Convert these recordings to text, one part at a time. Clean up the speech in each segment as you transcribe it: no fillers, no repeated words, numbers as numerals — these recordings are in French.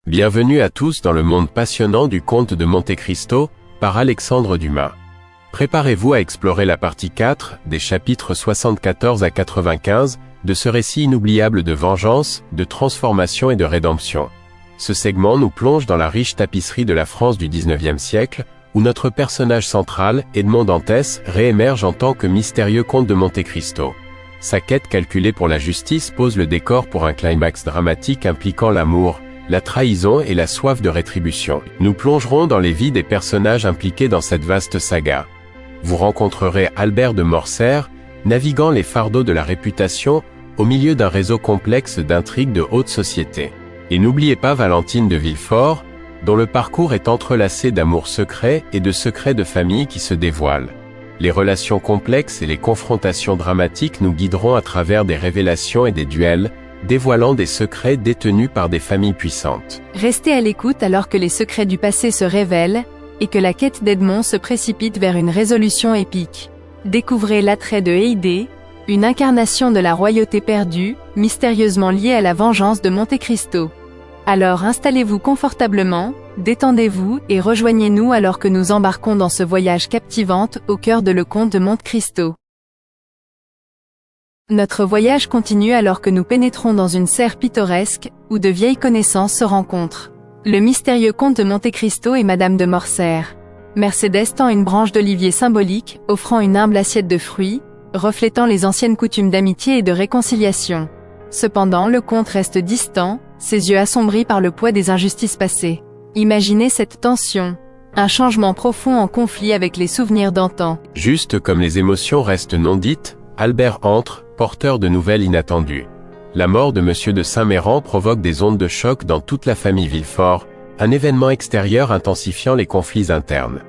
Bienvenue à tous dans le monde passionnant du Comte de Monte Cristo, par Alexandre Dumas. Préparez-vous à explorer la partie 4, des chapitres 74 à 95, de ce récit inoubliable de vengeance, de transformation et de rédemption. Ce segment nous plonge dans la riche tapisserie de la France du XIXe siècle, où notre personnage central, Edmond Dantès, réémerge en tant que mystérieux comte de Monte Cristo. Sa quête calculée pour la justice pose le décor pour un climax dramatique impliquant l'amour, la trahison et la soif de rétribution. Nous plongerons dans les vies des personnages impliqués dans cette vaste saga. Vous rencontrerez Albert de Morcerf, naviguant les fardeaux de la réputation, au milieu d'un réseau complexe d'intrigues de haute société. Et n'oubliez pas Valentine de Villefort, dont le parcours est entrelacé d'amours secrets et de secrets de famille qui se dévoilent. Les relations complexes et les confrontations dramatiques nous guideront à travers des révélations et des duels, dévoilant des secrets détenus par des familles puissantes. Restez à l'écoute alors que les secrets du passé se révèlent, et que la quête d'Edmond se précipite vers une résolution épique. Découvrez l'attrait de Haydée, une incarnation de la royauté perdue, mystérieusement liée à la vengeance de Monte Cristo. Alors installez-vous confortablement, détendez-vous et rejoignez-nous alors que nous embarquons dans ce voyage captivant au cœur de le comte de Monte Cristo. Notre voyage continue alors que nous pénétrons dans une serre pittoresque, où de vieilles connaissances se rencontrent. Le mystérieux comte de Monte Cristo et Madame de Morcerf. Mercédès tend une branche d'olivier symbolique, offrant une humble assiette de fruits, reflétant les anciennes coutumes d'amitié et de réconciliation. Cependant, le comte reste distant, ses yeux assombris par le poids des injustices passées. Imaginez cette tension. Un changement profond en conflit avec les souvenirs d'antan. Juste comme les émotions restent non dites, Albert entre, porteur de nouvelles inattendues. La mort de Monsieur de Saint-Méran provoque des ondes de choc dans toute la famille Villefort, un événement extérieur intensifiant les conflits internes.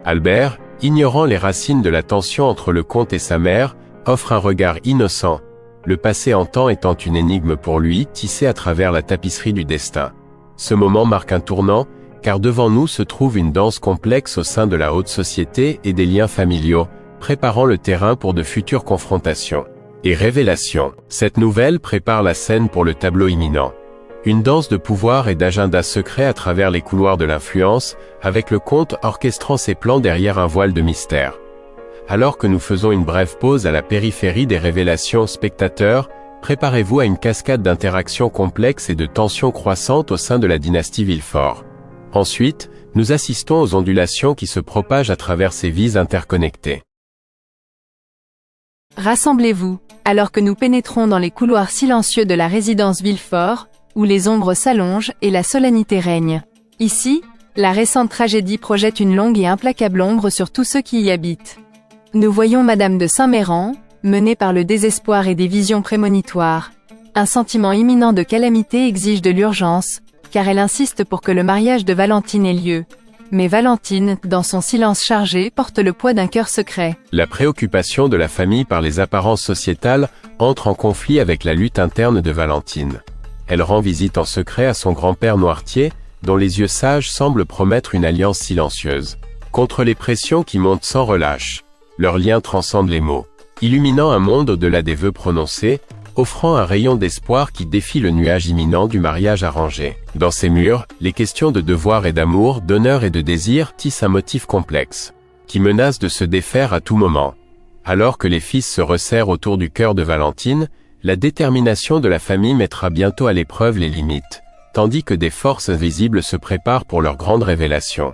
Albert, ignorant les racines de la tension entre le comte et sa mère, offre un regard innocent, le passé antan étant une énigme pour lui, tissée à travers la tapisserie du destin. Ce moment marque un tournant, car devant nous se trouve une danse complexe au sein de la haute société et des liens familiaux, préparant le terrain pour de futures confrontations. Et révélation, cette nouvelle prépare la scène pour le tableau imminent. Une danse de pouvoir et d'agenda secret à travers les couloirs de l'influence, avec le comte orchestrant ses plans derrière un voile de mystère. Alors que nous faisons une brève pause à la périphérie des révélations spectateurs, préparez-vous à une cascade d'interactions complexes et de tensions croissantes au sein de la dynastie Villefort. Ensuite, nous assistons aux ondulations qui se propagent à travers ces vies interconnectées. Rassemblez-vous, alors que nous pénétrons dans les couloirs silencieux de la résidence Villefort, où les ombres s'allongent et la solennité règne. Ici, la récente tragédie projette une longue et implacable ombre sur tous ceux qui y habitent. Nous voyons Madame de Saint-Méran, menée par le désespoir et des visions prémonitoires. Un sentiment imminent de calamité exige de l'urgence, car elle insiste pour que le mariage de Valentine ait lieu. Mais Valentine, dans son silence chargé, porte le poids d'un cœur secret. La préoccupation de la famille par les apparences sociétales entre en conflit avec la lutte interne de Valentine. Elle rend visite en secret à son grand-père Noirtier, dont les yeux sages semblent promettre une alliance silencieuse. Contre les pressions qui montent sans relâche, leur lien transcende les mots, illuminant un monde au-delà des vœux prononcés, offrant un rayon d'espoir qui défie le nuage imminent du mariage arrangé. Dans ces murs, les questions de devoir et d'amour, d'honneur et de désir tissent un motif complexe, qui menace de se défaire à tout moment. Alors que les fils se resserrent autour du cœur de Valentine, la détermination de la famille mettra bientôt à l'épreuve les limites, tandis que des forces invisibles se préparent pour leur grande révélation.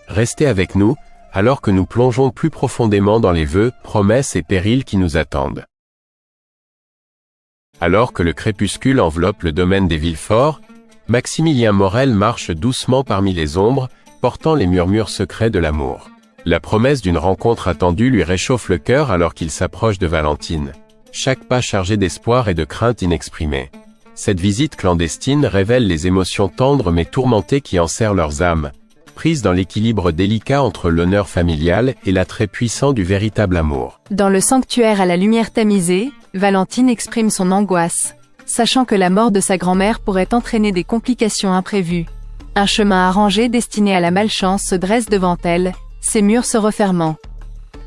Restez avec nous, alors que nous plongeons plus profondément dans les vœux, promesses et périls qui nous attendent. Alors que le crépuscule enveloppe le domaine des Villefort, Maximilien Morel marche doucement parmi les ombres, portant les murmures secrets de l'amour. La promesse d'une rencontre attendue lui réchauffe le cœur alors qu'il s'approche de Valentine. Chaque pas chargé d'espoir et de crainte inexprimée. Cette visite clandestine révèle les émotions tendres mais tourmentées qui enserrent leurs âmes, prises dans l'équilibre délicat entre l'honneur familial et l'attrait puissant du véritable amour. Dans le sanctuaire à la lumière tamisée, Valentine exprime son angoisse, sachant que la mort de sa grand-mère pourrait entraîner des complications imprévues. Un chemin arrangé destiné à la malchance se dresse devant elle, ses murs se refermant.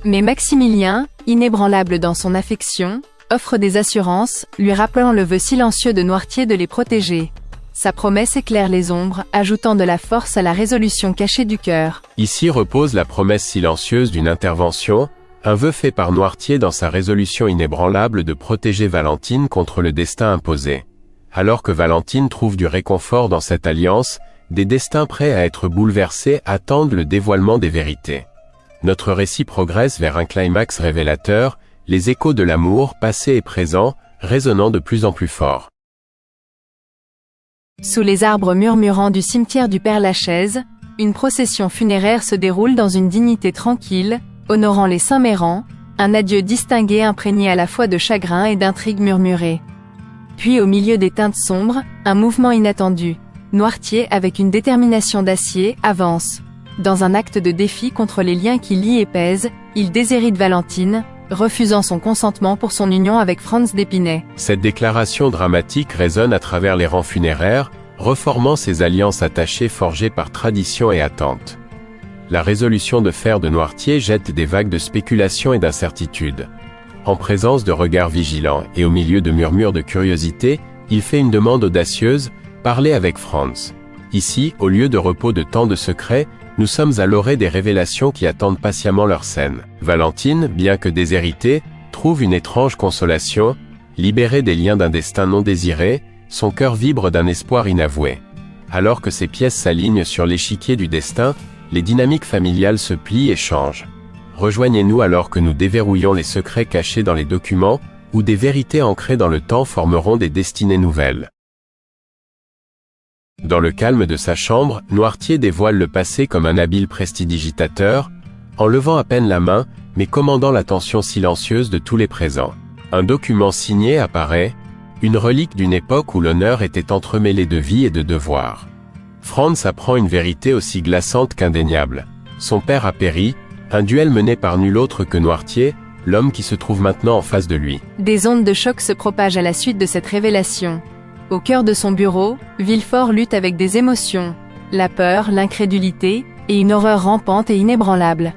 Mais Maximilien, inébranlable dans son affection, offre des assurances, lui rappelant le vœu silencieux de Noirtier de les protéger. Sa promesse éclaire les ombres, ajoutant de la force à la résolution cachée du cœur. Ici repose la promesse silencieuse d'une intervention, un vœu fait par Noirtier dans sa résolution inébranlable de protéger Valentine contre le destin imposé. Alors que Valentine trouve du réconfort dans cette alliance, des destins prêts à être bouleversés attendent le dévoilement des vérités. Notre récit progresse vers un climax révélateur, les échos de l'amour, passé et présent, résonnant de plus en plus fort. Sous les arbres murmurants du cimetière du Père-Lachaise, une procession funéraire se déroule dans une dignité tranquille, honorant les Saint-Méran, un adieu distingué imprégné à la fois de chagrin et d'intrigue murmurée. Puis au milieu des teintes sombres, un mouvement inattendu. Noirtier, avec une détermination d'acier, avance. Dans un acte de défi contre les liens qui lient et pèsent, il déshérite Valentine, refusant son consentement pour son union avec Franz d'Épinay. Cette déclaration dramatique résonne à travers les rangs funéraires, reformant ces alliances attachées forgées par tradition et attente. La résolution de fer de Noirtier jette des vagues de spéculation et d'incertitude. En présence de regards vigilants et au milieu de murmures de curiosité, il fait une demande audacieuse, parler avec Franz. Ici, au lieu de repos de tant de secrets, nous sommes à l'orée des révélations qui attendent patiemment leur scène. Valentine, bien que déshéritée, trouve une étrange consolation, libérée des liens d'un destin non désiré, son cœur vibre d'un espoir inavoué. Alors que ses pièces s'alignent sur l'échiquier du destin, les dynamiques familiales se plient et changent. Rejoignez-nous alors que nous déverrouillons les secrets cachés dans les documents, où des vérités ancrées dans le temps formeront des destinées nouvelles. Dans le calme de sa chambre, Noirtier dévoile le passé comme un habile prestidigitateur, en levant à peine la main, mais commandant l'attention silencieuse de tous les présents. Un document signé apparaît, une relique d'une époque où l'honneur était entremêlé de vie et de devoir. Franz apprend une vérité aussi glaçante qu'indéniable. Son père a péri, un duel mené par nul autre que Noirtier, l'homme qui se trouve maintenant en face de lui. Des ondes de choc se propagent à la suite de cette révélation. Au cœur de son bureau, Villefort lutte avec des émotions, la peur, l'incrédulité, et une horreur rampante et inébranlable.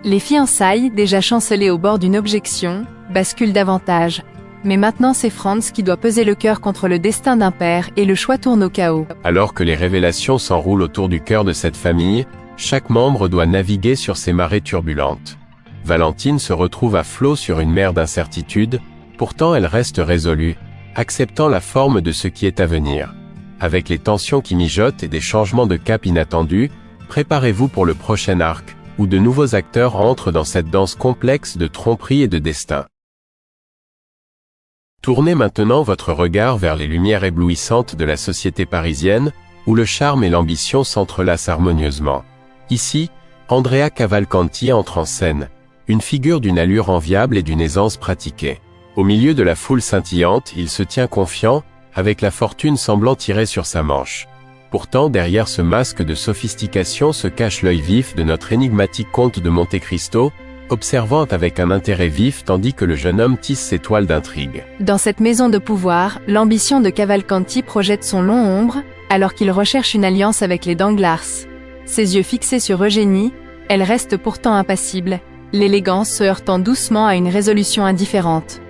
Les fiançailles, déjà chancelées au bord d'une objection, basculent davantage. Mais maintenant c'est Franz qui doit peser le cœur contre le destin d'un père et le choix tourne au chaos. Alors que les révélations s'enroulent autour du cœur de cette famille, chaque membre doit naviguer sur ces marées turbulentes. Valentine se retrouve à flot sur une mer d'incertitude, pourtant elle reste résolue, acceptant la forme de ce qui est à venir. Avec les tensions qui mijotent et des changements de cap inattendus, préparez-vous pour le prochain arc, où de nouveaux acteurs entrent dans cette danse complexe de tromperie et de destin. Tournez maintenant votre regard vers les lumières éblouissantes de la société parisienne, où le charme et l'ambition s'entrelacent harmonieusement. Ici, Andrea Cavalcanti entre en scène, une figure d'une allure enviable et d'une aisance pratiquée. Au milieu de la foule scintillante, il se tient confiant, avec la fortune semblant tirer sur sa manche. Pourtant, derrière ce masque de sophistication se cache l'œil vif de notre énigmatique comte de Monte Cristo, observant avec un intérêt vif tandis que le jeune homme tisse ses toiles d'intrigue. Dans cette maison de pouvoir, l'ambition de Cavalcanti projette son long ombre, alors qu'il recherche une alliance avec les Danglars. Ses yeux fixés sur Eugénie, elle reste pourtant impassible, l'élégance se heurtant doucement à une résolution indifférente.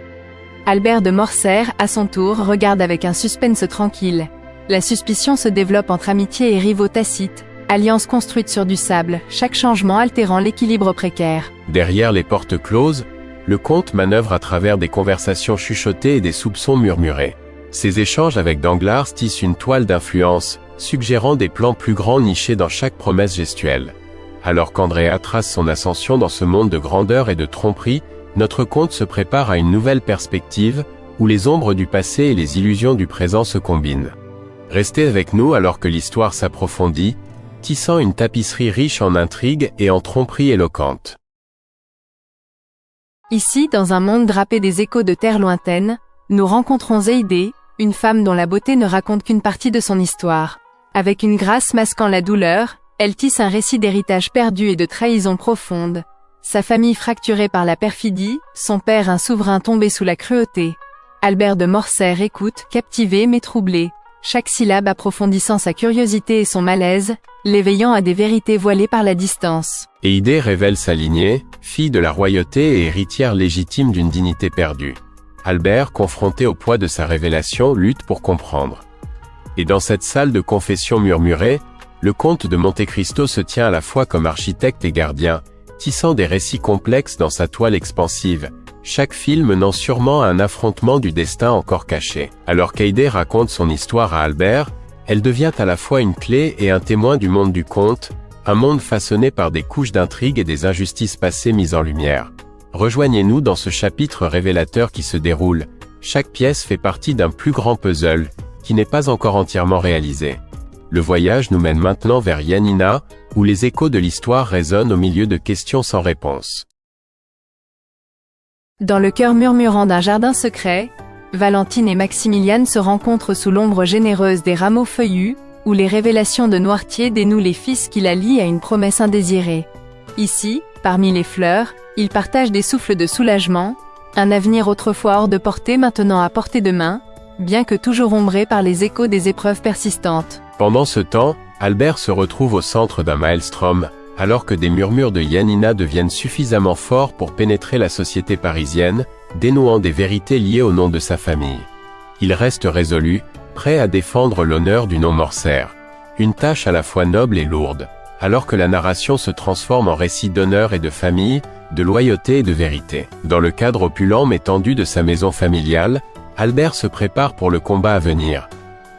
Albert de Morcerf, à son tour, regarde avec un suspense tranquille. La suspicion se développe entre amitié et rivaux tacites, alliance construite sur du sable, chaque changement altérant l'équilibre précaire. Derrière les portes closes, le comte manœuvre à travers des conversations chuchotées et des soupçons murmurés. Ces échanges avec Danglars tissent une toile d'influence, suggérant des plans plus grands nichés dans chaque promesse gestuelle. Alors qu'Andrea trace son ascension dans ce monde de grandeur et de tromperie, notre comte se prépare à une nouvelle perspective, où les ombres du passé et les illusions du présent se combinent. Restez avec nous alors que l'histoire s'approfondit, tissant une tapisserie riche en intrigues et en tromperies éloquentes. Ici, dans un monde drapé des échos de terres lointaines, nous rencontrons Haydée, une femme dont la beauté ne raconte qu'une partie de son histoire. Avec une grâce masquant la douleur, elle tisse un récit d'héritage perdu et de trahison profonde. Sa famille fracturée par la perfidie, son père un souverain tombé sous la cruauté. Albert de Morcerf écoute, captivé mais troublé, chaque syllabe approfondissant sa curiosité et son malaise, l'éveillant à des vérités voilées par la distance. Haydée révèle sa lignée, fille de la royauté et héritière légitime d'une dignité perdue. Albert, confronté au poids de sa révélation, lutte pour comprendre. Et dans cette salle de confession murmurée, le comte de Monte Cristo se tient à la fois comme architecte et gardien, tissant des récits complexes dans sa toile expansive, chaque fil menant sûrement à un affrontement du destin encore caché. Alors qu'Haydée raconte son histoire à Albert, elle devient à la fois une clé et un témoin du monde du conte, un monde façonné par des couches d'intrigues et des injustices passées mises en lumière. Rejoignez-nous dans ce chapitre révélateur qui se déroule. Chaque pièce fait partie d'un plus grand puzzle, qui n'est pas encore entièrement réalisé. Le voyage nous mène maintenant vers Yanina, où les échos de l'histoire résonnent au milieu de questions sans réponse. Dans le cœur murmurant d'un jardin secret, Valentine et Maximiliane se rencontrent sous l'ombre généreuse des rameaux feuillus, où les révélations de Noirtier dénouent les fils qui la lient à une promesse indésirée. Ici, parmi les fleurs, ils partagent des souffles de soulagement, un avenir autrefois hors de portée maintenant à portée de main, bien que toujours ombré par les échos des épreuves persistantes. Pendant ce temps, Albert se retrouve au centre d'un maelstrom, alors que des murmures de Yanina deviennent suffisamment forts pour pénétrer la société parisienne, dénouant des vérités liées au nom de sa famille. Il reste résolu, prêt à défendre l'honneur du nom Morcerf. Une tâche à la fois noble et lourde, alors que la narration se transforme en récit d'honneur et de famille, de loyauté et de vérité. Dans le cadre opulent mais tendu de sa maison familiale, Albert se prépare pour le combat à venir.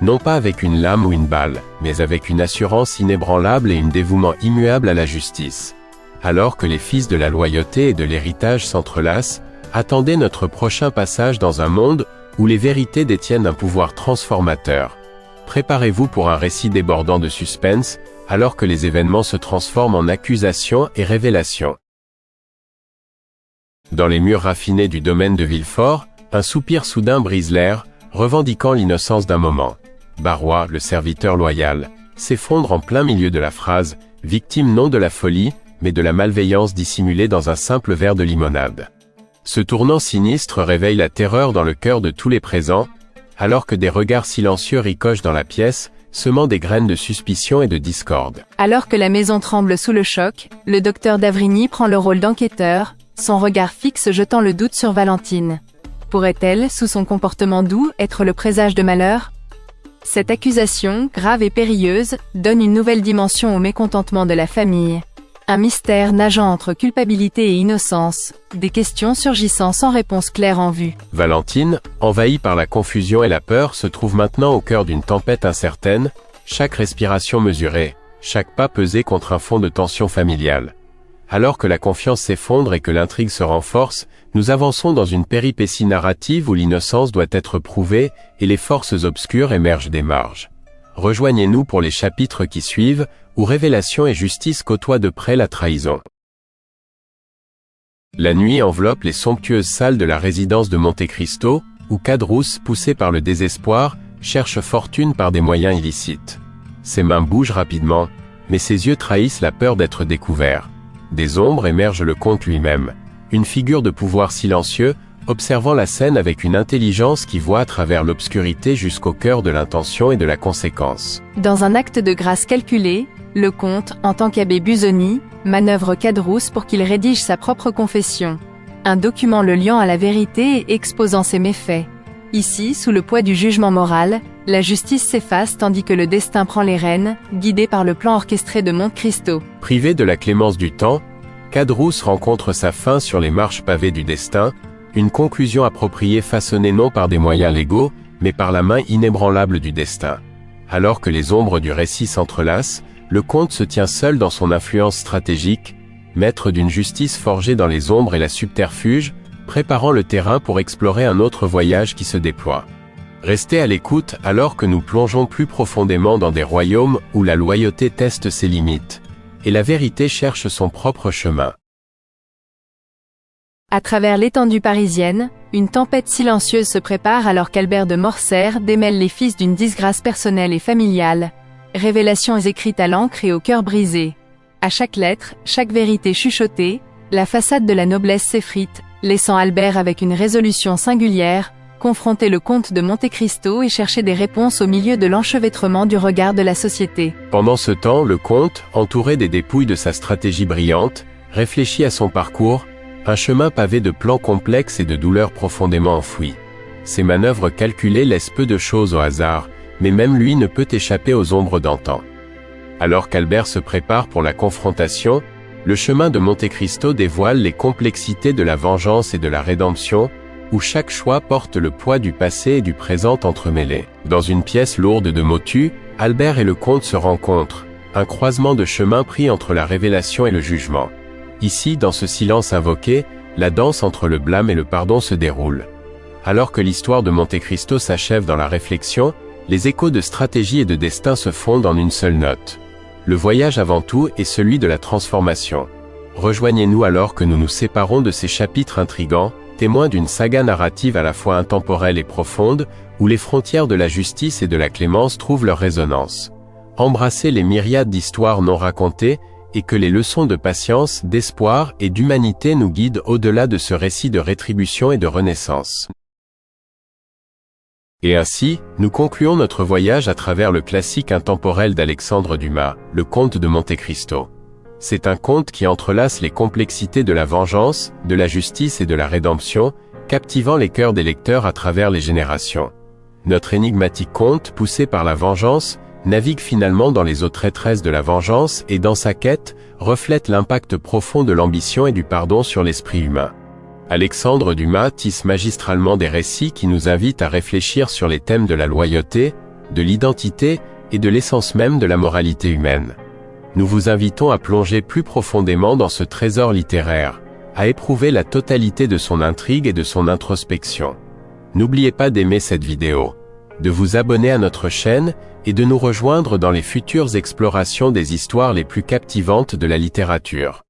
Non pas avec une lame ou une balle, mais avec une assurance inébranlable et un dévouement immuable à la justice. Alors que les fils de la loyauté et de l'héritage s'entrelacent, attendez notre prochain passage dans un monde où les vérités détiennent un pouvoir transformateur. Préparez-vous pour un récit débordant de suspense, alors que les événements se transforment en accusations et révélations. Dans les murs raffinés du domaine de Villefort, un soupir soudain brise l'air, revendiquant l'innocence d'un moment. Barrois, le serviteur loyal, s'effondre en plein milieu de la phrase, victime non de la folie, mais de la malveillance dissimulée dans un simple verre de limonade. Ce tournant sinistre réveille la terreur dans le cœur de tous les présents, alors que des regards silencieux ricochent dans la pièce, semant des graines de suspicion et de discorde. Alors que la maison tremble sous le choc, le docteur d'Avrigny prend le rôle d'enquêteur, son regard fixe jetant le doute sur Valentine. Pourrait-elle, sous son comportement doux, être le présage de malheur ? Cette accusation, grave et périlleuse, donne une nouvelle dimension au mécontentement de la famille. Un mystère nageant entre culpabilité et innocence, des questions surgissant sans réponse claire en vue. Valentine, envahie par la confusion et la peur, se trouve maintenant au cœur d'une tempête incertaine, chaque respiration mesurée, chaque pas pesé contre un fond de tension familiale. Alors que la confiance s'effondre et que l'intrigue se renforce, nous avançons dans une péripétie narrative où l'innocence doit être prouvée et les forces obscures émergent des marges. Rejoignez-nous pour les chapitres qui suivent, où révélation et justice côtoient de près la trahison. La nuit enveloppe les somptueuses salles de la résidence de Monte Cristo, où Caderousse, poussé par le désespoir, cherche fortune par des moyens illicites. Ses mains bougent rapidement, mais ses yeux trahissent la peur d'être découverts. Des ombres émerge le comte lui-même, une figure de pouvoir silencieux, observant la scène avec une intelligence qui voit à travers l'obscurité jusqu'au cœur de l'intention et de la conséquence. Dans un acte de grâce calculé, le comte, en tant qu'abbé Busoni, manœuvre Caderousse pour qu'il rédige sa propre confession. Un document le liant à la vérité et exposant ses méfaits. Ici, sous le poids du jugement moral, la justice s'efface tandis que le destin prend les rênes, guidé par le plan orchestré de Monte Cristo. Privé de la clémence du temps, Caderousse rencontre sa fin sur les marches pavées du destin, une conclusion appropriée façonnée non par des moyens légaux, mais par la main inébranlable du destin. Alors que les ombres du récit s'entrelacent, le comte se tient seul dans son influence stratégique, maître d'une justice forgée dans les ombres et la subterfuge, préparant le terrain pour explorer un autre voyage qui se déploie. Restez à l'écoute alors que nous plongeons plus profondément dans des royaumes où la loyauté teste ses limites, et la vérité cherche son propre chemin. À travers l'étendue parisienne, une tempête silencieuse se prépare alors qu'Albert de Morcerf démêle les fils d'une disgrâce personnelle et familiale. Révélations écrites à l'encre et au cœur brisé. À chaque lettre, chaque vérité chuchotée, la façade de la noblesse s'effrite, laissant Albert avec une résolution singulière, confronter le comte de Monte Cristo et chercher des réponses au milieu de l'enchevêtrement du regard de la société. Pendant ce temps, le comte, entouré des dépouilles de sa stratégie brillante, réfléchit à son parcours, un chemin pavé de plans complexes et de douleurs profondément enfouies. Ces manœuvres calculées laissent peu de choses au hasard, mais même lui ne peut échapper aux ombres d'antan. Alors qu'Albert se prépare pour la confrontation, le chemin de Monte Cristo dévoile les complexités de la vengeance et de la rédemption, où chaque choix porte le poids du passé et du présent entremêlés. Dans une pièce lourde de motus, Albert et le comte se rencontrent, un croisement de chemin pris entre la révélation et le jugement. Ici, dans ce silence invoqué, la danse entre le blâme et le pardon se déroule. Alors que l'histoire de Monte Cristo s'achève dans la réflexion, les échos de stratégie et de destin se fondent en une seule note. Le voyage avant tout est celui de la transformation. Rejoignez-nous alors que nous nous séparons de ces chapitres intrigants, témoins d'une saga narrative à la fois intemporelle et profonde, où les frontières de la justice et de la clémence trouvent leur résonance. Embrassez les myriades d'histoires non racontées, et que les leçons de patience, d'espoir et d'humanité nous guident au-delà de ce récit de rétribution et de renaissance. Et ainsi, nous concluons notre voyage à travers le classique intemporel d'Alexandre Dumas, Le Comte de Monte Cristo. C'est un conte qui entrelace les complexités de la vengeance, de la justice et de la rédemption, captivant les cœurs des lecteurs à travers les générations. Notre énigmatique conte, poussé par la vengeance, navigue finalement dans les eaux traîtresses de la vengeance et dans sa quête, reflète l'impact profond de l'ambition et du pardon sur l'esprit humain. Alexandre Dumas tisse magistralement des récits qui nous invitent à réfléchir sur les thèmes de la loyauté, de l'identité et de l'essence même de la moralité humaine. Nous vous invitons à plonger plus profondément dans ce trésor littéraire, à éprouver la totalité de son intrigue et de son introspection. N'oubliez pas d'aimer cette vidéo, de vous abonner à notre chaîne et de nous rejoindre dans les futures explorations des histoires les plus captivantes de la littérature.